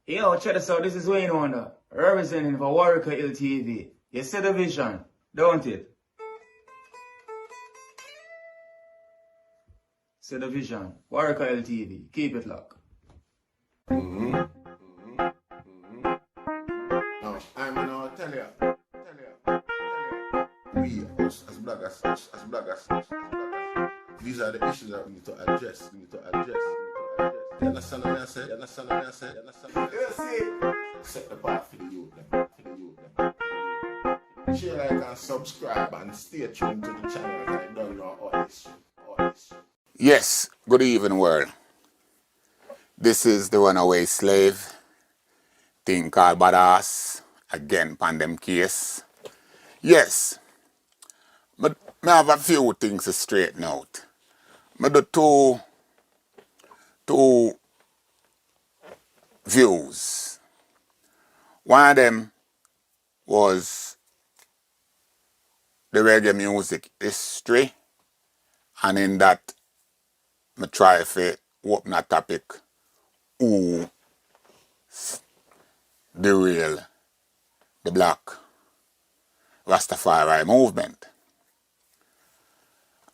Yo, check this out. This is Wayne Wonder, representing for Warieka LTV. You see the vision, don't it? See the vision. Warieka LTV. Keep it locked. No, I'm gonna tell you. We, us as bloggers, these are the issues that we need to address. You understand what I say? You see? Set the path for the youth. Share, like, and subscribe and stay tuned to the channel. I don't know all this. Yes, good evening, world. This is the runaway slave, thing called badass, again, pandem case. Yes, but I have a few things to straighten out. But the two views. One of them was the reggae music history, and in that, I try to open a topic who derail the black Rastafari movement.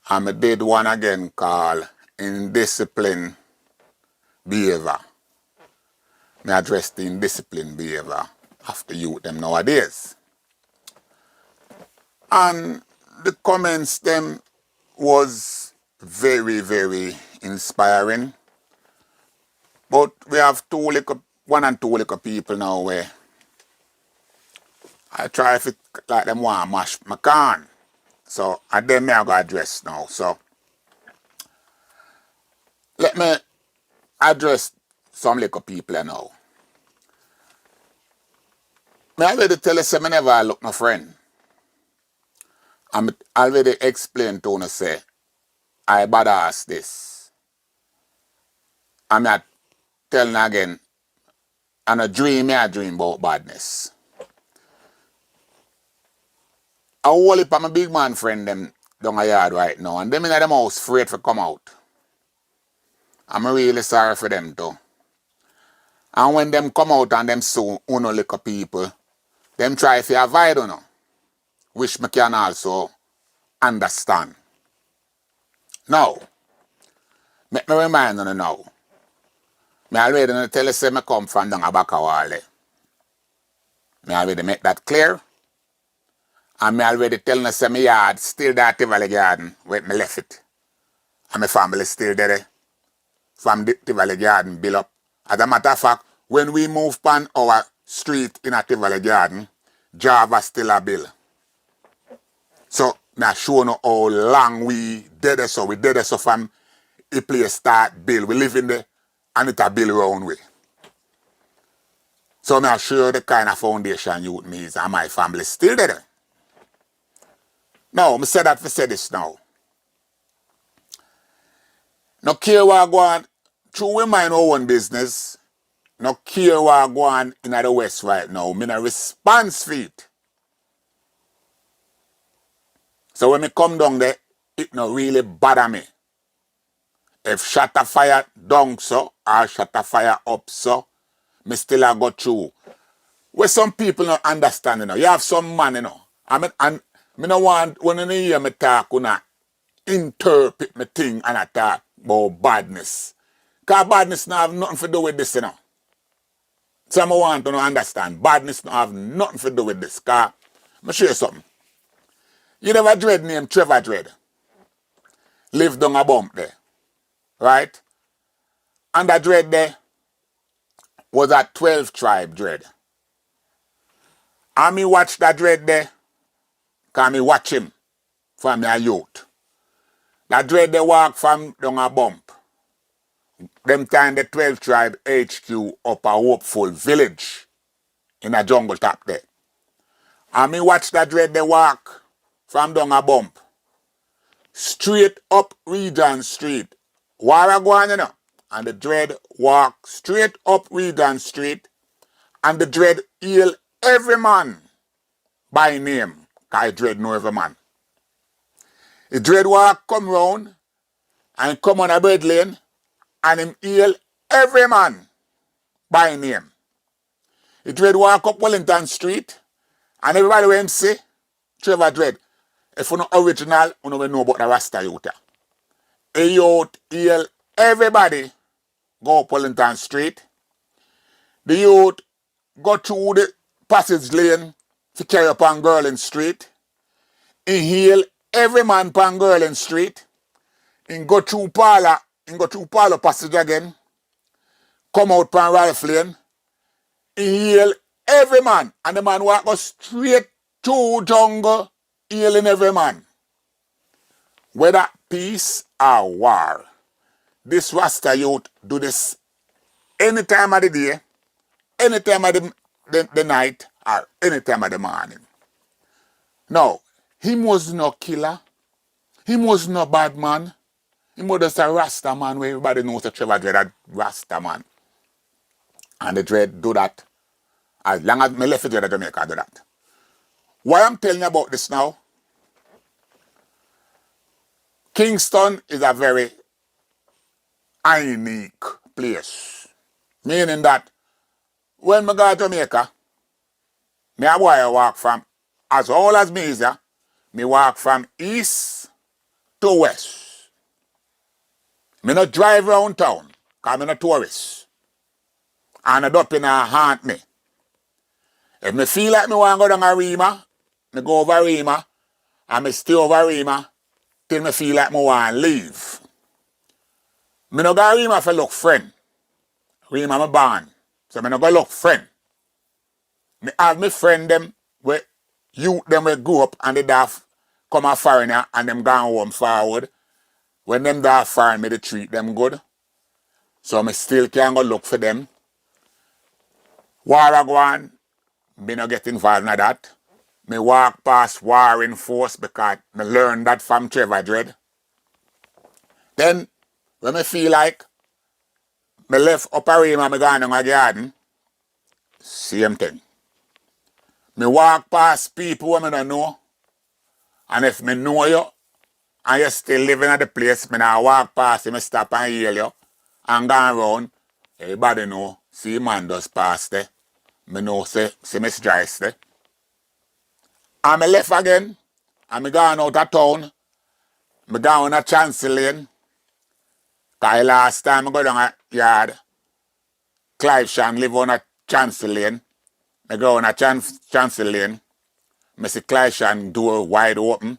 And I did one again called Indisciplined Behavior. I addressed the indisciplined behavior of the youth them nowadays. And the comments them was very, very inspiring. But we have one and two little people now where I try if it like them want to mash my can. So and then I go address now. So let me address some little people now. I already tell you say I never look my friend. I already explained to you say I badass this. I'm not telling again, and I dream about badness. I hold it for my big man friend them down the yard right now, and them in the house afraid to come out. I'm really sorry for them too. And when them come out and them so uno little people, them try to avoid you, which me can also understand. Now, let me remind you now. I already tell you say I come from down a back a wall. I already make that clear. And I already tell you say my yard still that Tivoli garden where I left it. And my family still there. From the Tivoli garden built up. As a matter of fact, when we move on our street in a Tivoli garden, Java still a bill. So I show you how long we did it. So we did it so from a place start bill. We live in there and it's a bill round way. So I show you the kind of foundation youth needs and my family still there. Now, I say that for say this now. No care what go on, through we mind our own business, no care what go on in the West right now. I no response for it. So when I come down there, it no really bother me. If shot a fire down so, or shot a fire up so, me still a go through. Where some people not understand, you know. You have some man, you know. And me no want, when you hear me talk, you know, interpret me thing and I talk about badness. Because badness not have nothing to do with this, you know. So I want to understand. Badness not have nothing to do with this. Because, let me show you something. You never dread named Trevor Dread. Live down a bump there. Right? And that dread there was a 12 tribe dread. And me watch that dread there. Because me watch him from a youth. That dread they walk from down a bump. Them time the 12 tribe HQ up a hopeful village in a jungle top there. And me watch that dread they walk from down a bump. Straight up Regent Street. Warieka, you know. And the dread walk straight up Regent Street. And the dread heal every man by name. Because dread know every man. The dread walk come round and come on a bread lane and him heal every man by name. The Dread walk up Wellington Street, and everybody when him say, Trevor Dread, if you're not original, you don't know about the Rasta youth. A youth, heal everybody go up Wellington Street. The youth go through the passage lane to carry up on Girling Street. He heal every man upon Girling Street. He go through Parlour passage again. Come out upon Ralph Lane. He heal every man. And the man walk go straight to jungle, healing every man. Whether peace or war. This Rasta youth do this any time of the day, any time of the night, or any time of the morning. Now, he was no killer. He was no bad man. He was just a Rasta man where everybody knows that Trevor Dread a Rasta man. And the Dread do that. As long as me left the Dread of Jamaica do that. Why I'm telling you about this now? Kingston is a very unique place. Meaning that when I go to Jamaica, me a boy I walk from, as old as me is here, me walk from east to west. Me not drive around town, because me not tourist. And it up in a haunt me. If me feel like me want to go down a Rima, me go over Rima, and me stay over Rima, till me feel like me want to leave. Me no go Rima for look friend. Rima me born. So me no go look friend. Me have me friend them where youth them will go up and they daft come a foreigner and them gone home forward. When them daft foreign me they treat them good. So me still can go look for them. War a go on, me no get involved in that. Me walk past warring force because me learn that from Trevor Dread. Then when me feel like me left Upper Rima, me gone down a garden, same thing. Me walk past people who me don't know. And if me know you, and you still living at the place, me now walk past you, me stop and hail you, and go around, everybody know, see man does pass there. Me know, see Miss Joyce there. And me left again, and me gone out of town, me gone on a Chancellor Lane, because last time I go down a yard, Clive Shan live on a Chancellor Lane. I go on a Chancellor Lane. I see Clive Shan door wide open.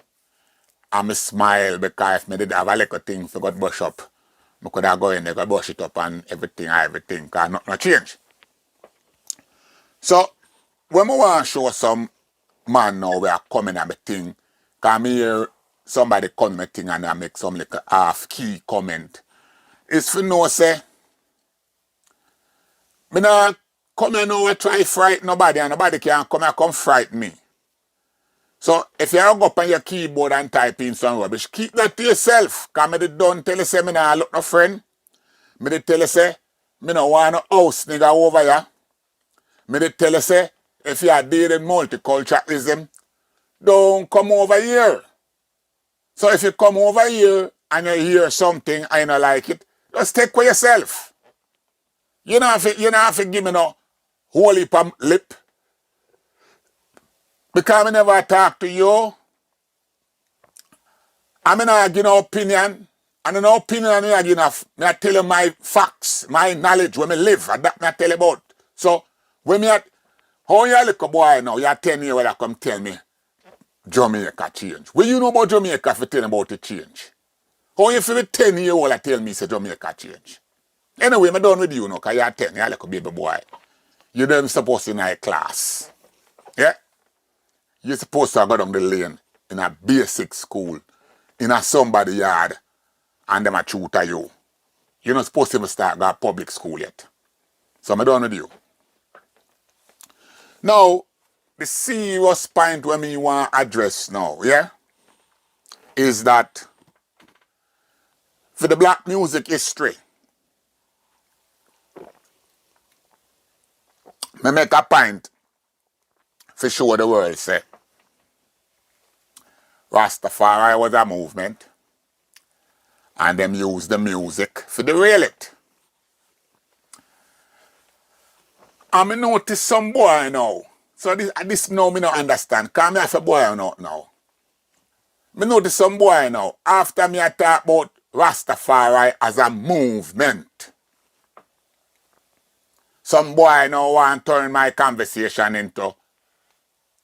And I smile because if I did have a little thing for God brush up, I could have go in there, go brush it up and everything, because nothing change. So, when I want to show some man now we are coming at my thing, because I hear somebody come at my thing and I make some little half-key comment, it's for no say, I don't come here now and try to frighten nobody and nobody can come and come frighten me. So if you go up on your keyboard and type in some rubbish, keep that to yourself. Because I don't tell you say I don't look no friend. I tell you say I don't want no house nigga over here. I tell you say if you are dealing multiculturalism, don't come over here. So if you come over here and you hear something and you don't like it, just take for yourself. You don't have to give me no whole heap of lip. Because I never talk to you. I'm not give no opinion. And no opinion I give enough. I tell you my facts, my knowledge, where I live. And that I tell you about. So, when me at, how you little boy now, you're 10 years old, come tell me Jamaica change. When you know about Jamaica, if you tell me about the change. How you feel 10 years old, tell me say Jamaica change. Anyway, I'm done with you now, because you're 10, you're like a baby boy. You're them supposed to be in a class. Yeah? You're supposed to go down the lane in a basic school, in a somebody yard, and them a tutor you. You're not supposed to even start go public school yet. So I'm done with you. Now, the serious point when me want to address now, yeah, is that for the black music history, me make a point for show the world say Rastafari was a movement and them use the music for derail it. And me notice some boy now. So this now me not understand. Cause me have a boy out now. Me notice some boy now. After me I talk about Rastafari as a movement. Some boy now want to turn my conversation into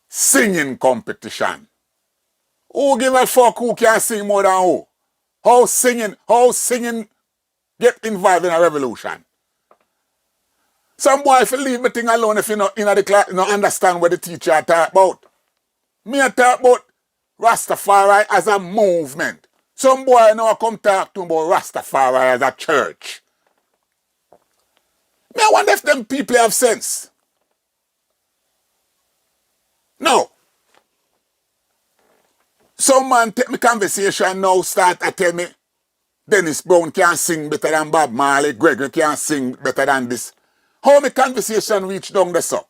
singing competition. Who give a fuck who can sing more than who? How singing get involved in a revolution? Some boy if you leave me thing alone if you not in the class, not understand what the teacher talk about. Me I talk about Rastafari as a movement. Some boy now come talk to me about Rastafari as a church. Me I wonder if them people have sense. No. Some man take me conversation now start to tell me Dennis Brown can sing better than Bob Marley, Gregory can sing better than this. How me conversation reach down the so?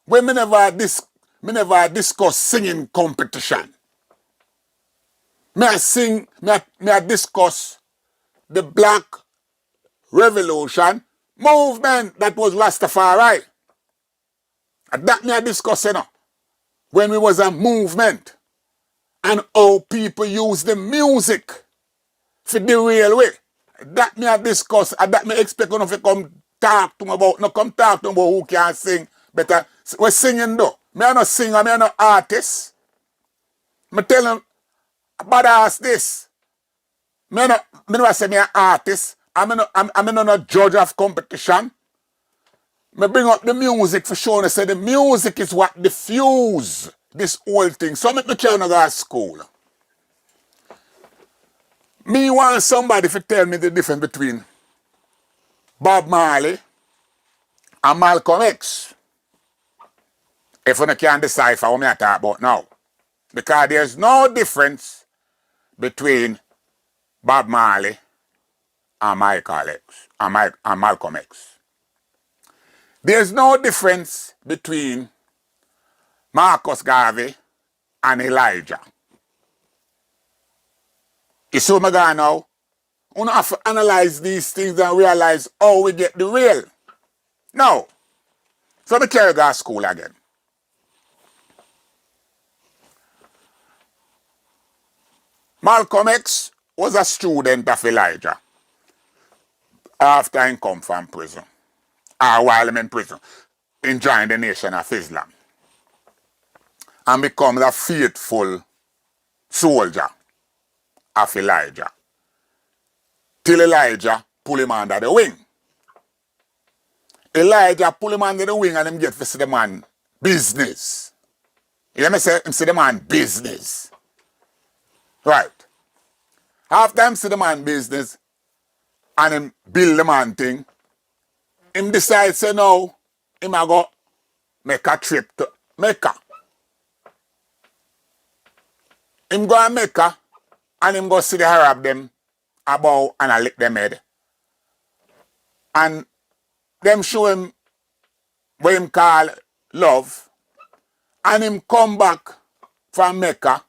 When me never discuss singing competition. Me I discuss the black revolution movement that was Rastafari. And that me I discuss, you know, when we was a movement. And how people use the music for the real way. That me I discuss, and that me expect you to come talk to me about, no come talk to me about who can sing better. We're singing though. Me I no singer, me I no artist. Me tell them, badass this. Me no say me an artist. I'm not a judge of competition. Me bring up the music for sure. I say the music is what diffuse this whole thing. So make me try to go to school. Me want somebody to tell me the difference between Bob Marley and Malcolm X. If you can't decipher what I talk about now. Because there's no difference between Bob Marley and Malcolm X. There's no difference between Marcus Garvey and Elijah. You see what I'm going now? We have to analyze these things and realize how we get the real. No. So me carry go to school again. Malcolm X was a student of Elijah after he come from prison. Or while I'm in prison. He joined the Nation of Islam. And become a faithful soldier of Elijah. Till Elijah pull him under the wing. Elijah pull him under the wing and him get to see the man business. You hear me say? Him see the man business. Right. After him see the man business and him build the man thing, him decide say no, him a go make a trip to Mecca. Him go to Mecca and him go see the Arab them about and I lick them head. And them show him what him call love. And him come back from Mecca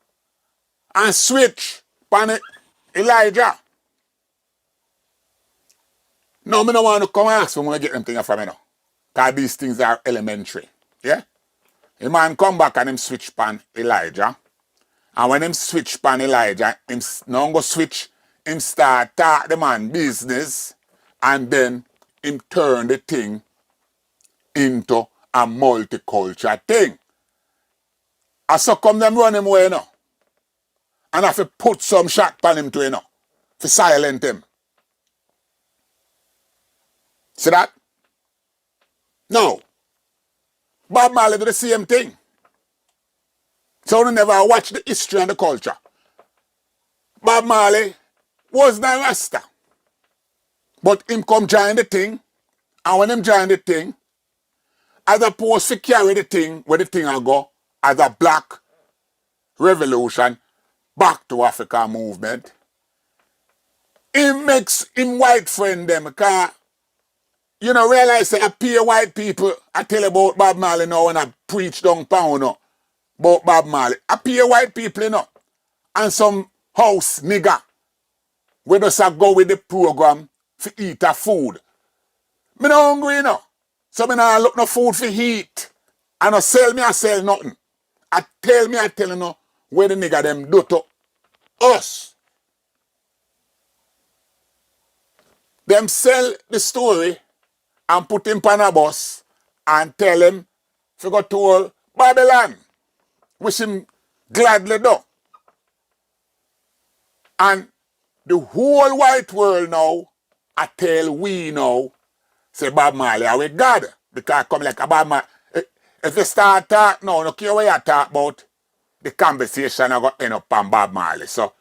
and switch upon Elijah. No, me no want to come ask for when I get them things from me now. Because these things are elementary. Yeah? The man come back and him switch upon Elijah. And when him switch upon Elijah, him now go switch, him start talk the man business, and then him turn the thing into a multicultural thing. And so come them run him away, you know. And have to put some shot upon him too, you know, to silence him. See that? No. Bob Marley do the same thing. So we never watch the history and the culture. Bob Marley was not Rasta. But him come join the thing. And when him join the thing, as opposed to carry the thing where the thing will go, as a black revolution, back to Africa movement, he makes him white friend them. Because, you know, realize that I pay white people, I tell about Bob Marley now when I preach downtown now. About Bob Marley. I pay white people, you know, and some house nigger we just go with the program to eat a food. Me not hungry, you know. So me nah look no food for eat. And I sell me, I sell nothing. I tell you no, where the nigga them do to us. Them sell the story and put him on a bus and tell him to go to Babylon, which him gladly do. And the whole white world now, I tell we now, say Bob Marley are with God. Because come like a Bob Marley. If you start talk now, no care what you talk about, the conversation are going to end up on Bob Marley. So,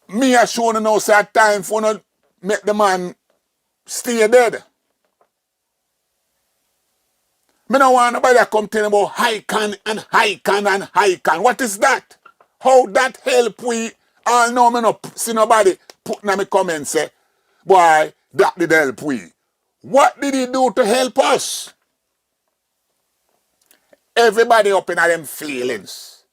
me a show you now say a time for not make the man stay dead. Me no want nobody to come tell me about high-can and high-can and high-can. What is that? How that help we? All know me no see nobody putting in my comments say, boy, that did help we. What did he do to help us? Everybody up in them feelings.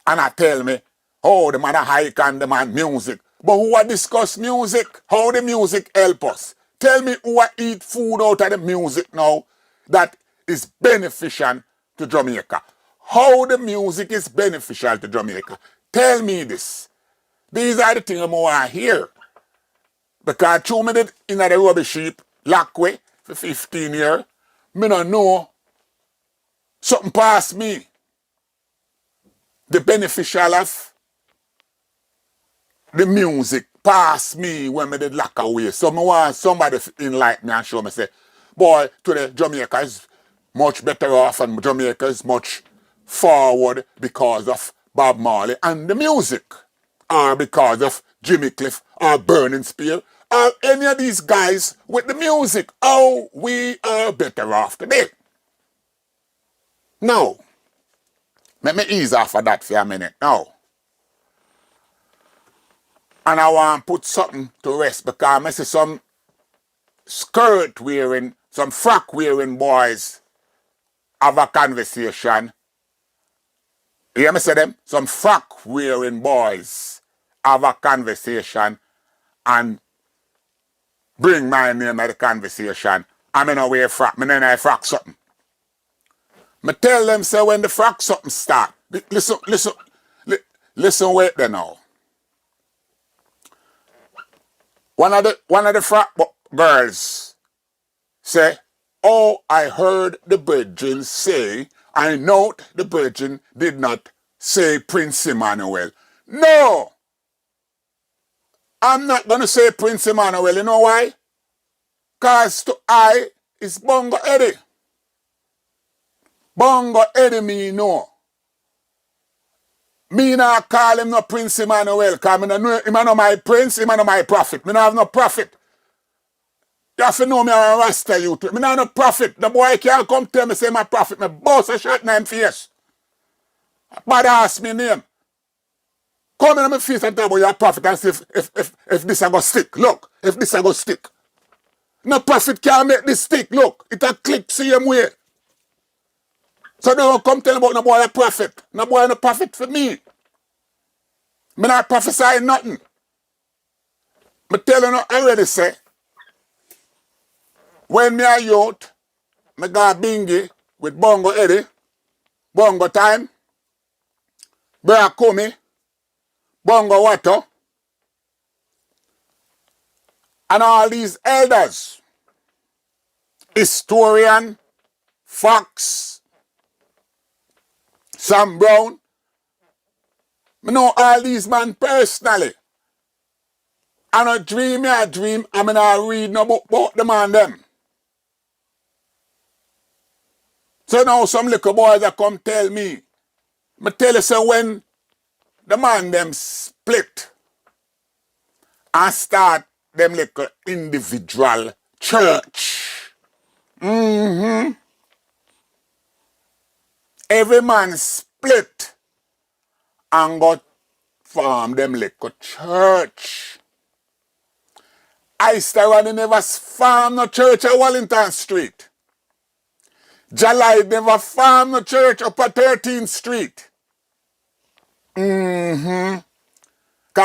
And I tell me, oh, the man a high-can, the man music. But who a discuss music? How the music help us? Tell me who a eat food out of the music now that is beneficial to Jamaica. How the music is beneficial to Jamaica. Tell me this. These are the things I want to hear. Because through me did in the rubbish heap, Lackway, for 15 years, me don't know something past me. The beneficial of the music past me when me did lock away. So I want somebody to enlighten me and show me say, boy, today Jamaica is much better off and Jamaica is much forward because of Bob Marley and the music. Or because of Jimmy Cliff or Burning Spear or any of these guys with the music. Oh, we are better off today. Now, let me ease off of that for a minute now. And I want to put something to rest because I see some skirt wearing, some frock wearing boys have a conversation. You hear me say them? Some frock wearing boys have a conversation and bring my name to the conversation. I'm in a wear frock. I frock something. Me tell them say when the frock something start. Listen wait there now. One of the frat girls say, oh, I heard the brethren say, I know the brethren did not say Prince Emmanuel. No! I'm not going to say Prince Emmanuel. You know why? Because to I is Bongo Eddie. Bongo Eddie me know. Me not call him no Prince Emmanuel, because him no my prince, him no my prophet. Me not have no prophet. You have to know me a Rasta youth. Me not have no prophet. The boy can't come tell me say my prophet. Me boss a shot in him face. Bad ask me name. Come in my face and tell about your prophet and see if this a go stick. Look, if this a go stick. No prophet can't make this stick. Look, it a click same way. So don't come tell about no boy a prophet. No boy no prophet for me. Me not prophesy nothing. Me tell you no already say. When me a youth, me go bingy with Bongo Eddie, Bongo Time, Bra Kumi, Bongo Water, and all these elders, historian, Fox, Sam Brown. I know all these men personally. And I dream, I mean I read no book about the man them. So now some little boys that come tell me, I tell you so when the man them split and start them little individual church. Every man split and got form them little church. I Starani never farm no church at Wellington Street. Jalai never farm no church up at 13th Street. Because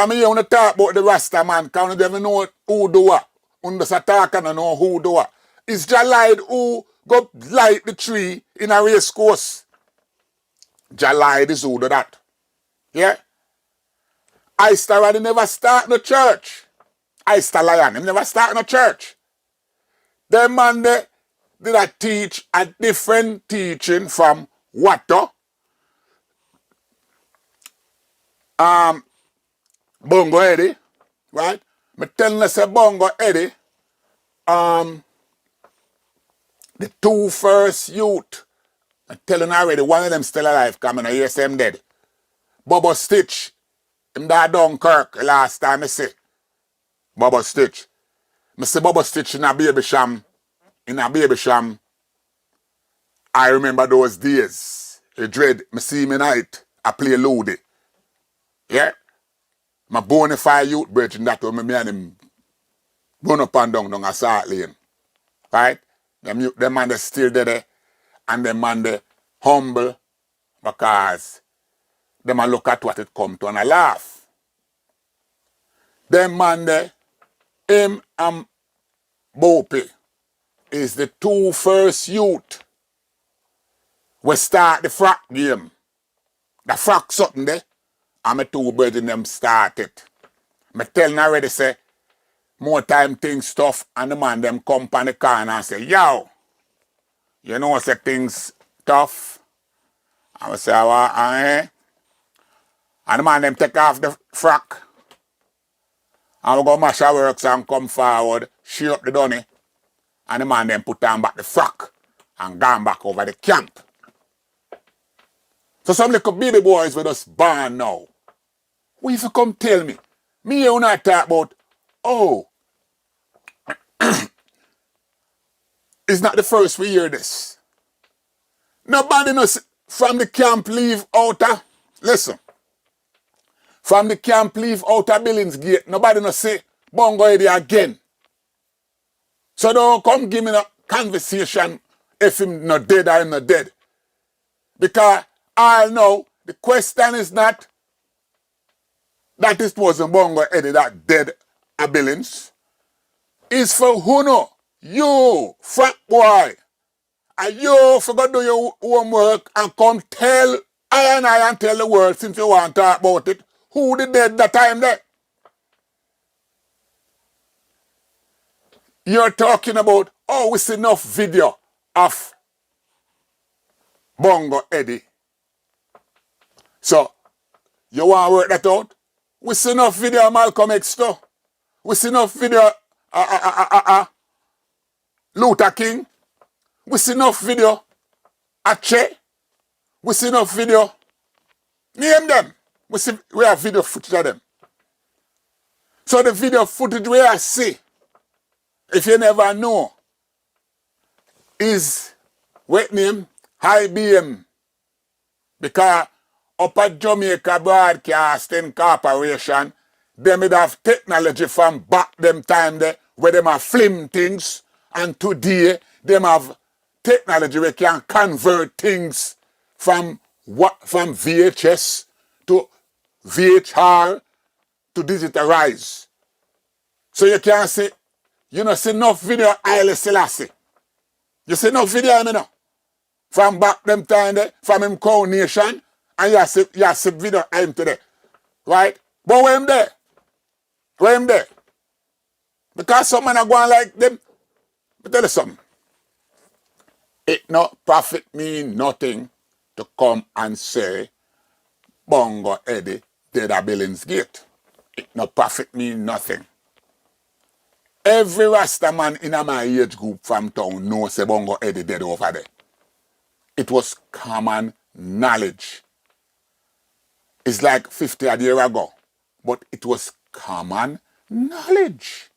me here talk about the Rasta man, because I never know who do what. When just talk and I know who do what. It's Jalide who go light the tree in a race course. Jalide is who do that. Yeah? Ister never start no church. Ister Lion, him never start no church. Them man they did a teach a different teaching from Watto, Bongo Eddie, right? Me telling you say Bongo Eddie, the two first youth, I'm telling you already, one of them still alive, coming, I hear say him dead. Bubba Stitch, him that Dunkirk last time I see. Bubba Stitch. I see Bubba Stitch in a baby sham. In a baby sham. I remember those days. I dread, I see him night, I play Lodi. Yeah? My bonafide youth brethren that when me and him run up and down a Salt Lane. Right? Them man they still there and them man they humble because them a look at what it come to and I laugh. Them man they, him and Bopi is the two first youth we start the frack game. The frack something there and my two brethren them started. Me telling already say more time things tough and the man them come on the corner and say, yo, you know say things tough. And I say, and the man them take off the frack. And we go mash our works and come forward, shear up the dunny. And the man them put on back the frack and gone back over the camp. So some little baby boys with us born now. What if you come tell me? Me you not talk about, oh, it's not the first we hear this. Nobody knows from the camp leave outer. Listen. From the camp leave outer Billings Gate. Nobody knows say Bongo Eddie again. So don't come give me a conversation if him not dead or him not dead. Because I know the question is not that it wasn't Bongo Eddie that dead a Billings. It's for who know. You, frat boy. And you forgot to do your homework and come tell I and tell the world since you want to talk about it. Who did dead that time there? You're talking about, oh, we see enough video of Bongo Eddie. So, you want to work that out? We see enough video of Malcolm X too. We see enough video Luther King. We see enough video Che. We see enough video. Name them. We have video footage of them. So the video footage we I see, if you never know, is what name? IBM. Because up at Jamaica Broadcasting Corporation, they would have technology from back them time there, where them have film things, and today them have technology where can convert things from VHS to VHR to digitalize. So you can say, you know, see enough video of Haile Selassie. You see enough video of me now. From back them time there, from him coronation, and you see video of him today. Right? But where him there? Where him there? Because some man are going like them. But tell you something. It not profit me nothing to come and say Bongo Eddie dead at Billings Gate. It not profit me nothing. Every Rasta man in my age group from town knows say Bongo Eddie dead over there. It was common knowledge. It's like 50 odd years ago. But it was common knowledge.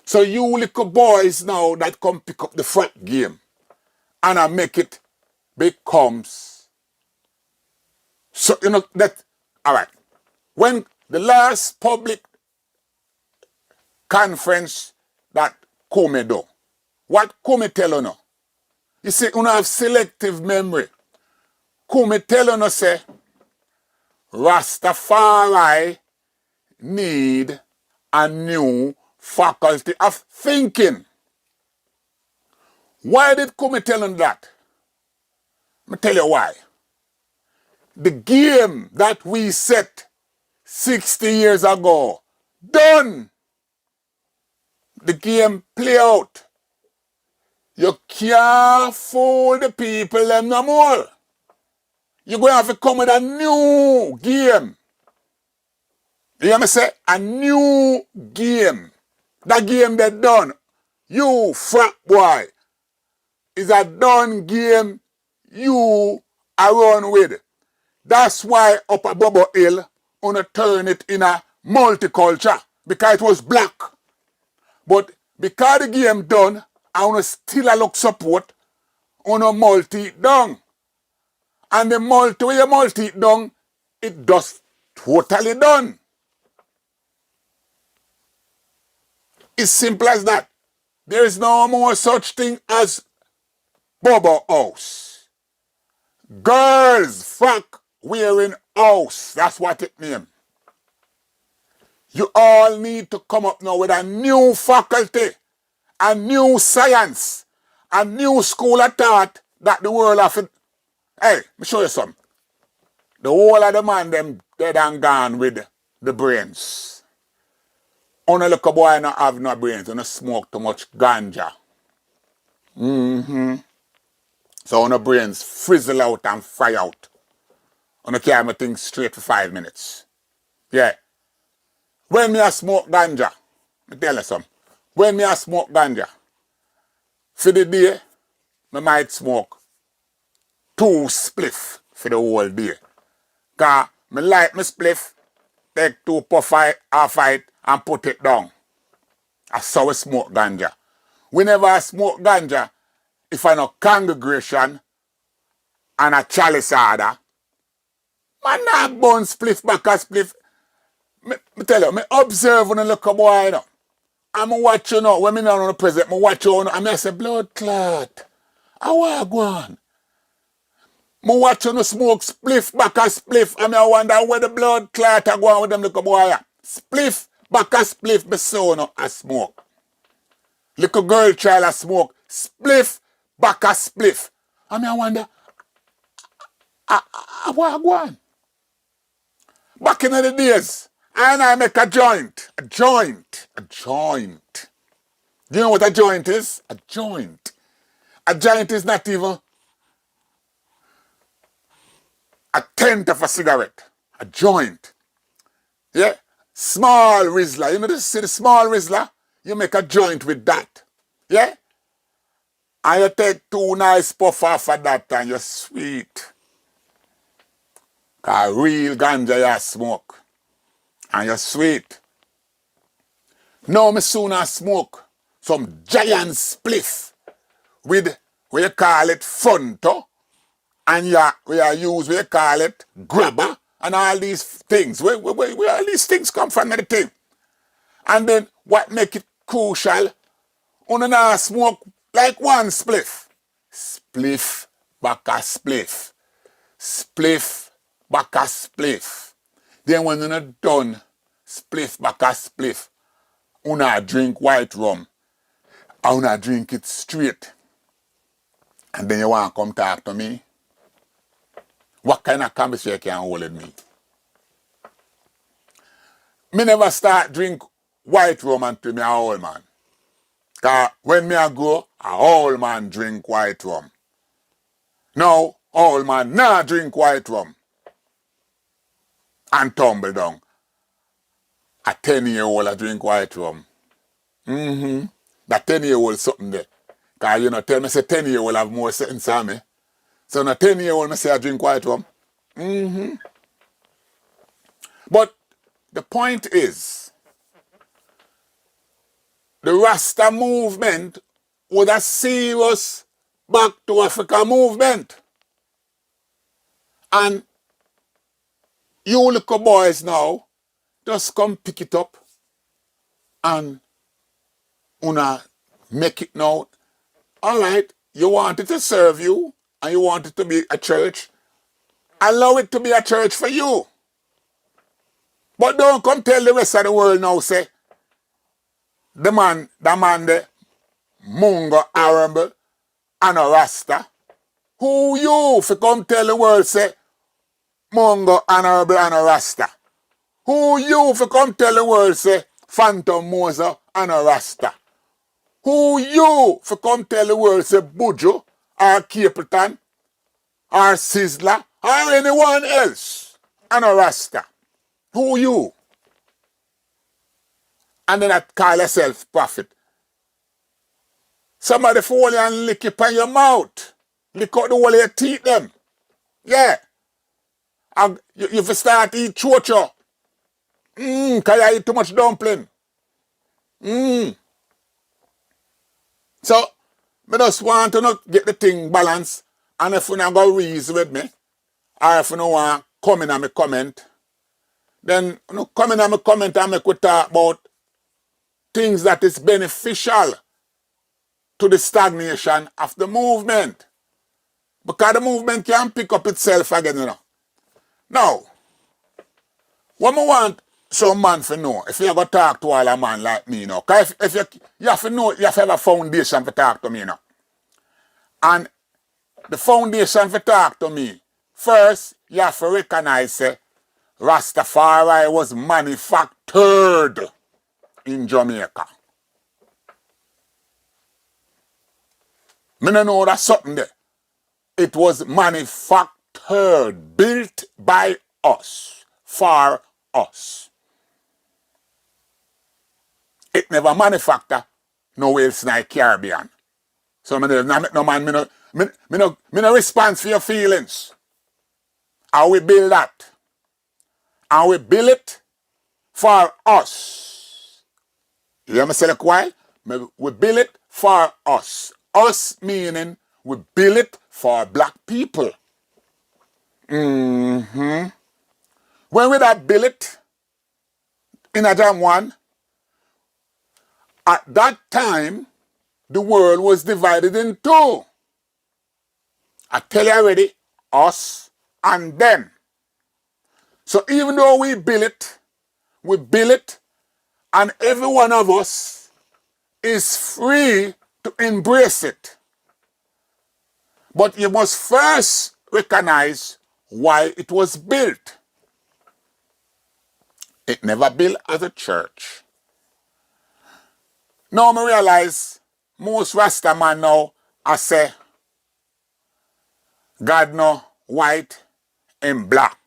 So you little boys now that come pick up the front game and I make it becomes, so you know that, all right, when the last public conference that Kome do, what Kome tell you now? You see, you have selective memory. Kome tell you say, Rastafari need a new faculty of thinking. Why did Kumi tell him that? Let me tell you why. The game that we set 60 years ago, done. The game play out. You can't fool the people them no more. You're going to have to come with a new game. You hear me say? A new game. That game they done. You frat boy. Is a done game you are run with. That's why up at Bubble Hill, wanna turn it in a multiculture. Because it was black. But because the game done, I wanna still a look support on a multi down. And the multi when you multi down, it does totally done. It's simple as that. There is no more such thing as Bubble House. Girls fuck wearing house. That's what it means. You all need to come up now with a new faculty, a new science, a new school of thought that the world have to... Hey, let me show you something. The whole of the man them dead and gone with the brains. Only look a boy not have no brains and smoke too much ganja. So on the brains frizzle out and fry out. On the camera thing straight for 5 minutes. Yeah. When me a smoke ganja, me tell you something. When me a smoke ganja, for the day, me might smoke 2 spliff for the whole day. Cause me light me spliff, take 2 puff half it and put it down. That's how we smoke ganja. Whenever I smoke ganja, if I no congregation and a chalice order, man not burn spliff back a spliff. Me tell you, me observe when I look a boy, you know. I'm watch you now, when me not on the present, me watch you now, and I say, blood clot. How I go on? Me watch you no smoke spliff back a spliff, and I wonder where the blood clot are going with them little boy. Spliff back a spliff, me son no a smoke. Little girl child a smoke, spliff back a spliff. And I wonder, how I go on? Back in the days, and I make a joint. A joint. A joint. Do you know what a joint is? A joint. A joint is not even a tenth of a cigarette. A joint. Yeah? Small Rizzler. You know see the small Rizzler? You make a joint with that. Yeah? And you take 2 nice puff off of that and you're sweet. Cause real ganja you smoke. And you're sweet. Now me sooner smoke some giant spliff with what you call it Funto, and we use what you call it grabber and all these things. Where all these things come from the thing. And then what make it crucial, you not smoke like 1 spliff. Spliff back a spliff. Spliff back a spliff. Then when you're done, spliff back a spliff, you not drink white rum. I not drink it straight. And then you want to come talk to me? What kind of conversation can hold with me? Me never start drink white rum until me a old man. Cause when me a grow, a old man drink white rum. Now, old man not drink white rum. And tumble down. A 10-year-old a drink white rum. That 10-year-old something there. Cause you know, tell me say 10-year-old have more sense than me. So na 10-year-old me say I drink white rum. But the point is, the Rasta movement was a serious back to Africa movement. And you little boys now, just come pick it up and una make it now. All right, you want it to serve you and you want it to be a church. Allow it to be a church for you. But don't come tell the rest of the world now, say, the man, the Mungo Arab, and a Rasta? Who you for come tell the world say Mungo honorable and a Rasta? Who you for come tell the world say Phantom Moser and a Rasta? Who you for come tell the world say Buju or Capleton or Sizzler or anyone else and a Rasta? Who you? And then I call yourself prophet. Somebody fall you and lick it on your mouth. Lick out the whole of your teeth them. Yeah. And you start eat chocho. Cause you eat too much dumpling. So, I just want to not get the thing balanced. And if you not go reason with me, or if you don't want to come in on my comment, then come in on my comment and make we talk about things that is beneficial to the stagnation of the movement. Because the movement can pick up itself again, Now, what I want some man to know, if you go talk to all a man like me, because if you have to know, you have to have a foundation to talk to me, And the foundation to talk to me, first, you have to recognize Rastafari was manufactured in Jamaica. I don't know that's something there. It was manufactured, built by us, for us. It never manufactured nowhere else in the Caribbean. So I no response for your feelings. And we build that. And we build it for us. You hear me say like why? We build it for us. Us meaning we build it for black people. When we that build it in a jam one, at that time, the world was divided in two. I tell you already, us and them. So even though we build it, and every one of us is free to embrace it. But you must first recognize why it was built. It never built as a church. Now I realize most Rasta man now, I say, God no white and black.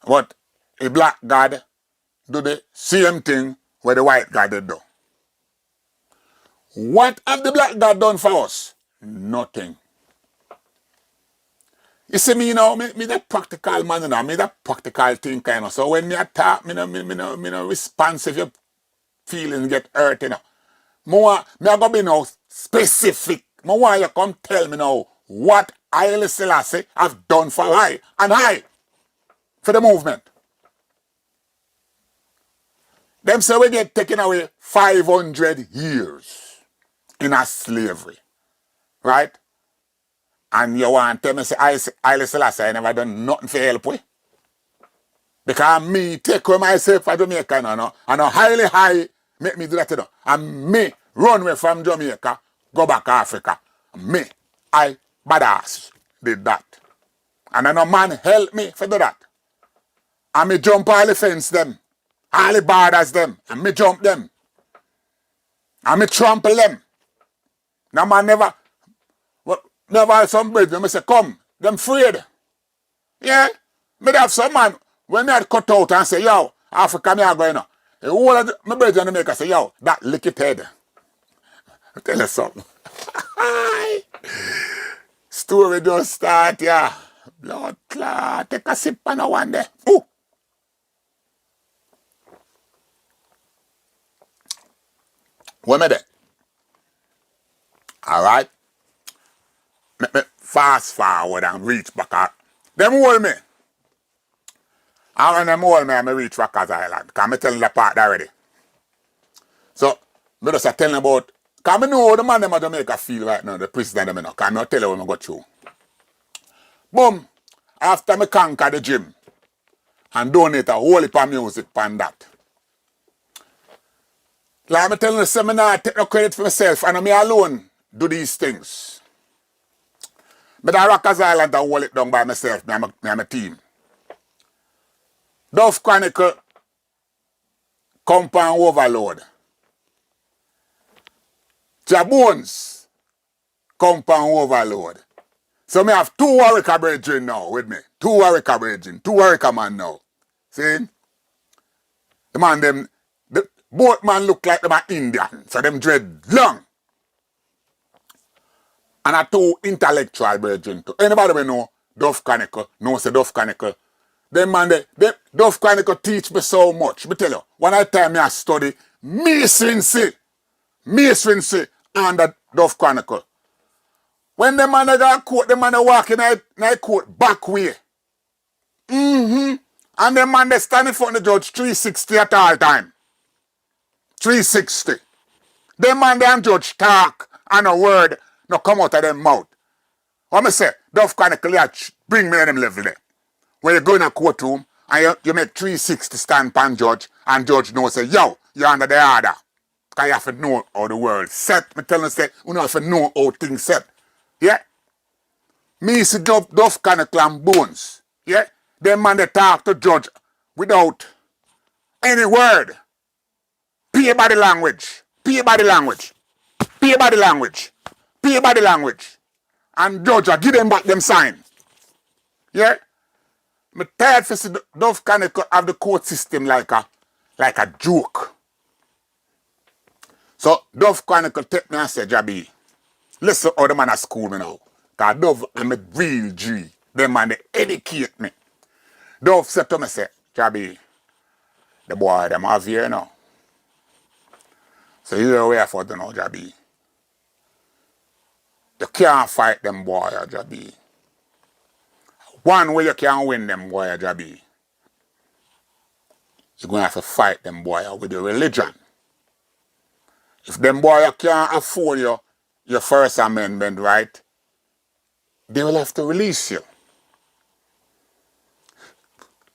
But a black God do the same thing where the white God did do. What have the black God done for us? Nothing. You see me me that practical man, me that practical thing kind of. So when me attack, me no responsive, your feelings get hurt, More, me a go be now specific. I want you come tell me now what I Selassie have done for I and I for the movement. Them say we get taken away 500 years in a slavery. Right? And you want to tell me say I Selassie I never done nothing for help with. Because me take away myself for Jamaica, and a highly high make me do that, And me run away from Jamaica, go back to Africa. Me, I badass did that. And no man help me for do that. And me jump all the fence them, all the borders them, and me jump them. And me trample them. No man never have some bridge, me say, come, them afraid. Yeah, me have some man, when me had cut out and say, yo, Africa me are going on. The whole of my brother in America say, yo, that lick it head. I tell you something. Story just start, yeah. Blood clot. Take a sip on one day. Ooh. Where me there? Alright. Me fast forward and reach back out. Them hold me. And when them hold me, I reach Rockers Island. Because I tell them the part already. So, I just tell them about, because I know the man them of Jamaica feel right now, the prisoner them, because I tell you what I go through. Boom. After I conquer the gym and donate a whole heap of music on that. Like I'm telling the seminar, I take no credit for myself, and I'm alone do these things. But I Rockers Island and hold it down by myself, me and my team. Dove Chronicle, Compound Overload. Jabones, Compound Overload. So me have 2 Warieka brethren now with me. 2 Warieka brethren, 2 Warieka man now. See? The man them, both man look like them are Indian. So them dread long. And a 2 intellectual brethren too. Anybody we know Dove Chronicle, know say Dove Chronicle. Them man, Dove Chronicle teach me so much. Me tell you, one time I study masonry under Dove Chronicle. When the man got court, the man walk in a court back way. And the man they stand in front of the judge 360 at all time. 360. The man they and judge talk and a word no come out of them mouth. What me say? Dove Chronicle bring me to them level there. When you go in a courtroom and you make 360 stand pan judge and judge know say, yo, you're under the order. Because you have to know how the world set. Me tell you say, you have to know how things set. Yeah? Me see Dove Chronicle and Bones. Yeah? Them man they talk to judge without any word. Pay body language. Pay body language. Pay body language. Pay body language. And judge give them back them sign. Yeah? Me tired for see Dove Chronicle have the court system like a joke. So Dove Chronicle take me and say, Jabi, listen how the man at school me now. Because Dove I'm a real G. Them man they educate me. Dove said to me, say, Jabi, the boy them have here now. So you're aware for the now, Jabi. You can't fight them boy, Jabi. One way you can't win them boy, Jabi. You're going to have to fight them boy with your religion. If them boy can't afford your First Amendment right, they will have to release you.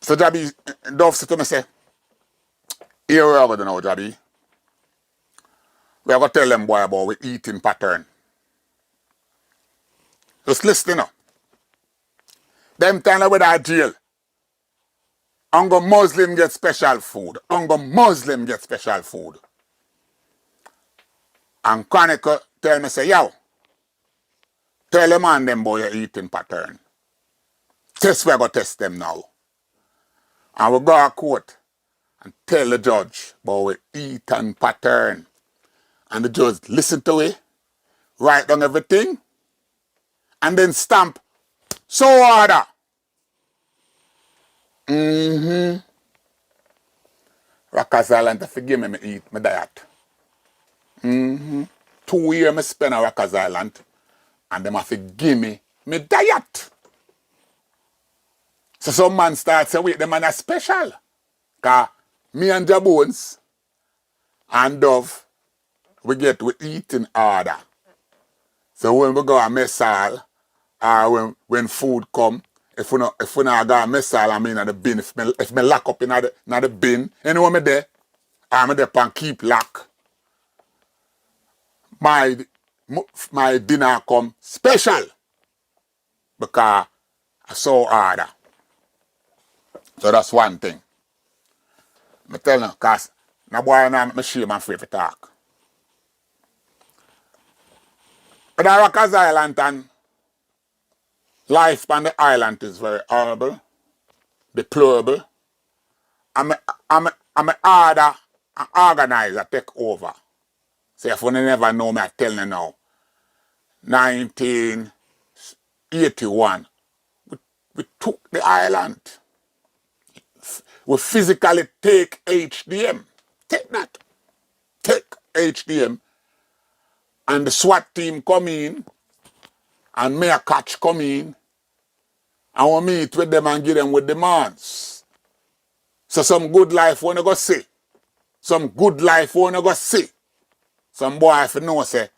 So Jabi, Dove said to me, say, here we are going to know, Jabi. We are going to tell them boy about our eating pattern. Just listen now. Them time with that jail. Ungo Muslim get special food. Ungo Muslim get special food. And Chronicle tell me, say, yo, tell them man them boy your eating pattern. Test we are going to test them now. And we go to court and tell the judge about our eating pattern. And the judge listen to it, write down everything, and then stamp, so order. Rockers Island forgive me eat my diet. 2 years I spend on Rockers Island, and them have to give me my diet. So some man start saying, wait, the man are special. Because me and Jabones and Dove, we eat in order. So when we go a mess hall, or when food come, if we not go a mess hall, I mean in the bin, if me lock up in the bin, anywhere me there, I'm there and keep lock. My dinner come special. Because I saw order. So that's one thing. I tell you, because no boy now I'm shame and afraid to talk. But the Rockers Island and life on the island is very horrible, deplorable. I'm order and organizer take over. So if you never know me, I tell you now. 1981, we took the island. We physically take HDM. Take that. Take HDM. And the SWAT team come in, and Mayor Catch come in, and we meet with them and give them with demands. So some good life we wanna go see. Some good life we wanna go see. Some boy if you know say,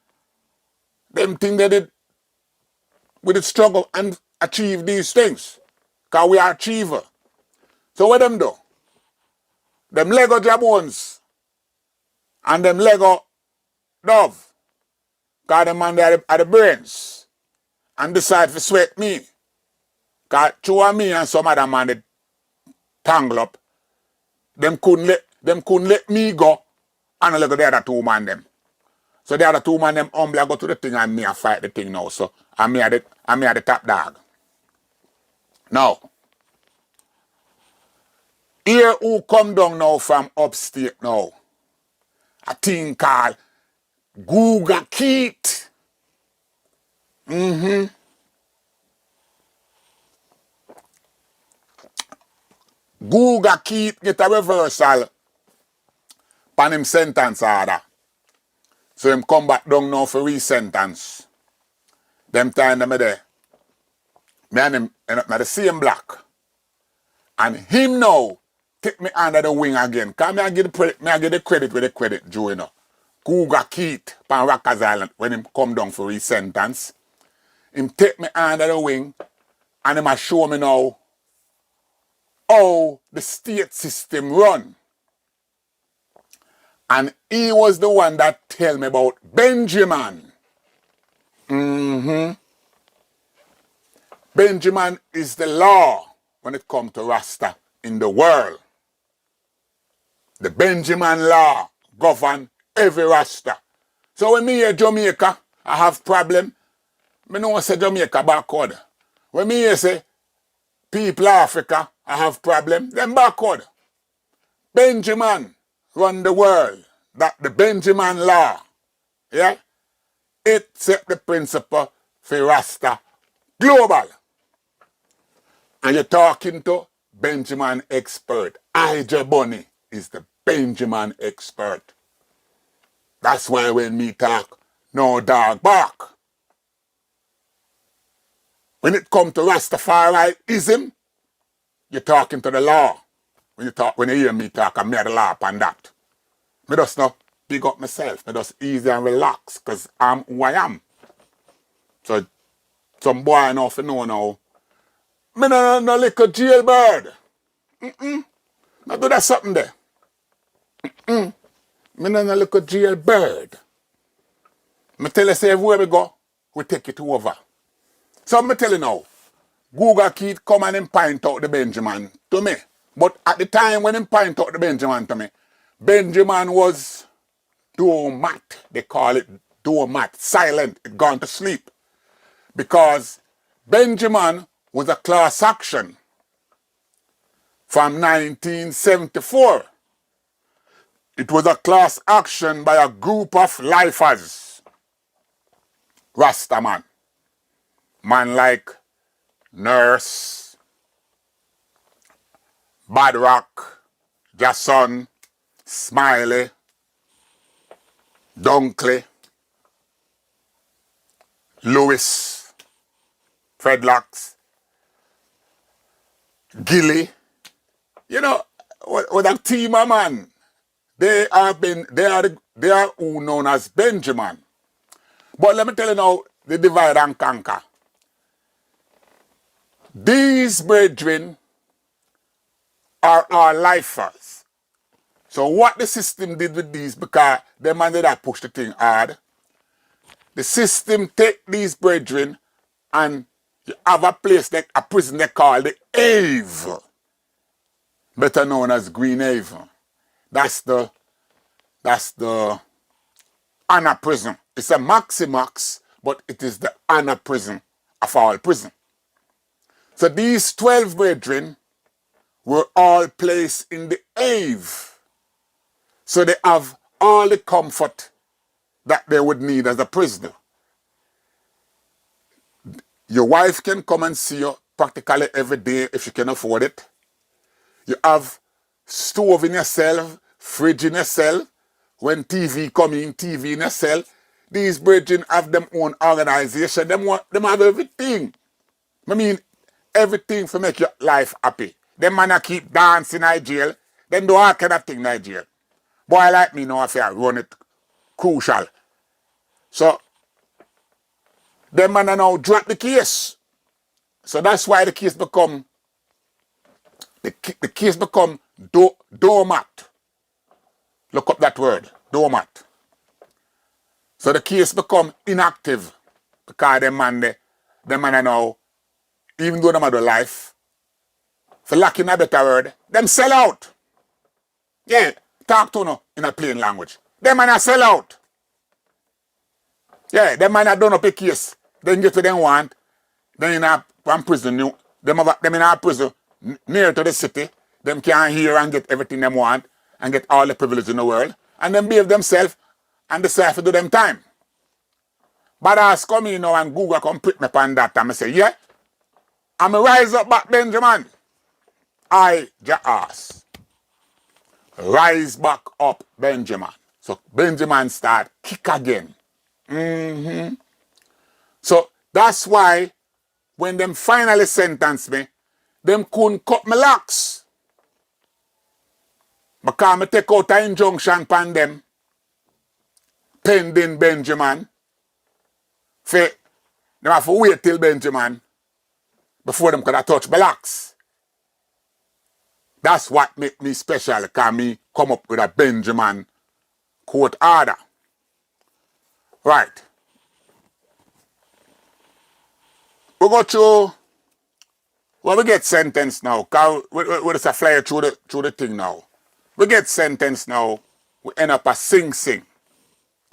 them thing they did, we did struggle and achieve these things. Because we are achiever. So what them do? Them Lego Jabones and them Lego Dove Because the man there are the brains. And decide to sweat me. Because two of me and some other man they tangle up. Them couldn't let me go. And look at the other two man them. So the other two man them humble go to the thing and me I fight the thing now. So and me are the top dog. Now. Here who come down now from upstate now. A thing called Googa Keat. Googa Keat get a reversal pan him sentence order. So him come back down now for re-sentence. Them time them there. Me and him end up at the same block. And him now take me under the wing again. Cause me I give the credit where the credit due, you know. Googa Keat pan Rockers Island when him come down for re-sentence. Him take me under the wing and him a show me now how the state system run. And he was the one that tell me about Benjamin. Benjamin is the law when it comes to Rasta in the world. The Benjamin law govern every Rasta. So when me hear Jamaica, I have problem. Me know say Jamaica backward. When me hear say people Africa, I have problem. Them backward. Benjamin run the world. That the Benjamin law. Yeah? It set the principle for Rasta global. And you're talking to Benjamin expert. Ija Bunny is the Benjamin expert. That's why when me talk, no dog bark. When it comes to Rastafariism, you're talking to the law. When you hear me talk, I made the law upon that. Me just not big up myself. Me just easy and relax because I'm who I am. So some boy enough to know now. Me no little jailbird. No do that something there. Me no little jailbird. Me tell you say everywhere we go, we take it over. So me tell you now, Googa Keat come and him point out the Benjamin to me. But at the time when him point out the Benjamin to me, Benjamin was dormant. They call it dormant, silent, it gone to sleep. Because Benjamin was a class action from 1974. It was a class action by a group of lifers. Rasta man. Man like Nurse, Bad Rock, Jason, Smiley, Dunkley, Lewis, Fredlocks, Gilly. You know, with a team of man, they are who known as Benjamin. But let me tell you now, the divide and conquer. These brethren are our lifers. So what the system did with these, because the man did that push the thing hard, the system take these brethren and you have a place, like a prison they call the Ave, better known as Green Haven. That's the honor prison. It's a maximax, but it is the honor prison of all prison. So these 12 brethren were all placed in the Ave. So they have all the comfort that they would need as a prisoner. Your wife can come and see you practically every day if you can afford it. You have stove in your cell, fridge in your cell. When TV come in, TV in your cell. These brethren have them own organization. Them have everything. I mean, everything to make your life happy. Them man keep dancing in jail. Them do all kind of thing in jail. Boy like me know if I run it crucial. So, them man now drop the case. So that's why the case become doormat. Look up that word, doormat. So the case become inactive. Because them man are now, even though them have the life, for lack in a better word, them sell out. Yeah, talk to no in a plain language. Them man a sell out. Yeah, them man a done up a case. Then get what them want. Then in a one prison, them in a prison near to the city. Them can hear and get everything them want and get all the privilege in the world. And then behave themselves and decide to do them time. But I come in now and Google come put me upon that and I say, yeah, I'm a rise up back Benjamin. I just rise back up Benjamin. So Benjamin start kick again. So that's why when them finally sentenced me, them couldn't cut my locks. Because I take out an injunction upon them, pending Benjamin. They have to wait till Benjamin before them could have touched my locks. That's what make me special, because me come up with a Benjamin court order. Right. We go through, well, we get sentenced now, because we just fly through the thing now. We get sentenced now, we end up a Sing Sing.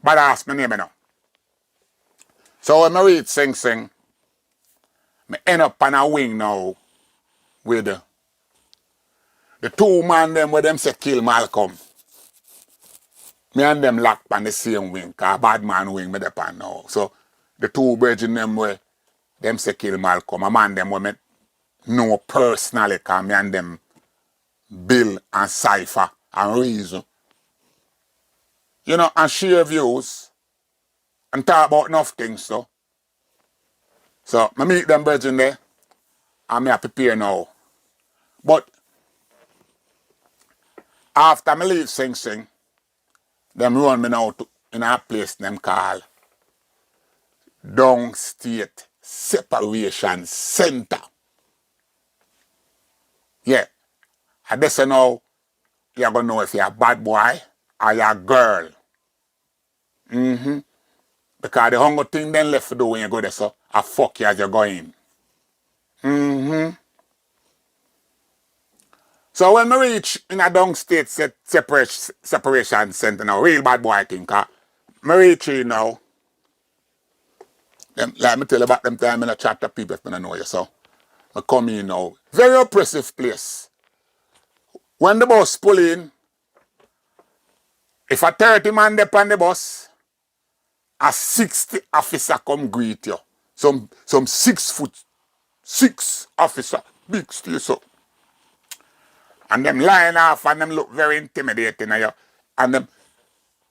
But ask my name now. So when I read Sing Sing, I end up on a wing now with the two man them where them say kill Malcolm. Me and them locked on the same wing, because bad man wing me depend now. So the two brethren them where them say kill Malcolm, a man them where me know personally, because me and them bill and cipher and reason. You know, and share views and talk about enough things, so. So I meet them brethren there and I prepare now. But after I leave Sing Sing, them run me now in a place them call Downstate Separation Center. Yeah. And this now, you're going to know if you're a bad boy or you're a girl. Because the hunger thing then left to do when you go there, so I fuck you as you're going. So when I reach in a Downstate Separation Center now, real bad boy thing, because I reach here now, let me tell you about them time in a chat to people if I don't know you, so I come in now. Very oppressive place. When the bus pull in, if a 30 man there on the bus, a 60 officer come greet you. Some 6'6" officer, big steel so. And them line off and them look very intimidating. And them,